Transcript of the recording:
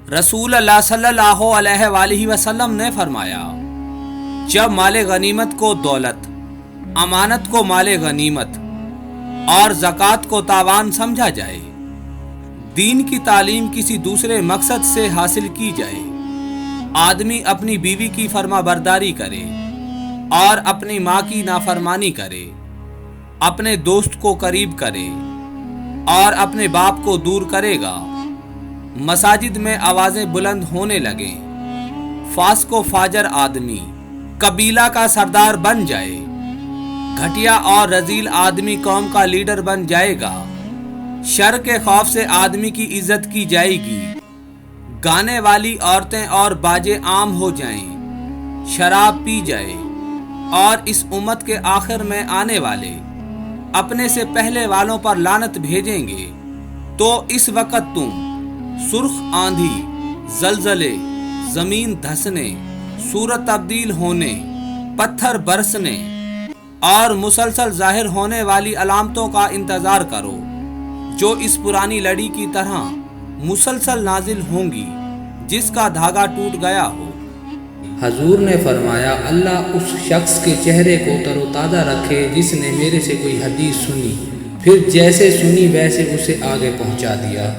رسول اللہ صلی اللہ علیہ وآلہ وسلم نے فرمایا، جب مال غنیمت کو دولت، امانت کو مال غنیمت اور زکوٰۃ کو تاوان سمجھا جائے، دین کی تعلیم کسی دوسرے مقصد سے حاصل کی جائے، آدمی اپنی بیوی کی فرما برداری کرے اور اپنی ماں کی نافرمانی کرے، اپنے دوست کو قریب کرے اور اپنے باپ کو دور کرے گا، مساجد میں آوازیں بلند ہونے لگیں، فاسق و فاجر آدمی قبیلہ کا سردار بن جائے، گھٹیا اور رذیل آدمی قوم کا لیڈر بن جائے گا، شر کے خوف سے آدمی کی عزت کی جائے گی، گانے والی عورتیں اور باجے عام ہو جائیں، شراب پی جائے، اور اس امت کے آخر میں آنے والے اپنے سے پہلے والوں پر لعنت بھیجیں گے، تو اس وقت تم سرخ آندھی، زلزلے، زمین دھسنے، صورت تبدیل ہونے، پتھر برسنے اور مسلسل ظاہر ہونے والی علامتوں کا انتظار کرو، جو اس پرانی لڑی کی طرح مسلسل نازل ہوں گی جس کا دھاگا ٹوٹ گیا ہو۔ حضور نے فرمایا، اللہ اس شخص کے چہرے کو تر و تازہ رکھے جس نے میرے سے کوئی حدیث سنی، پھر جیسے سنی ویسے اسے آگے پہنچا دیا۔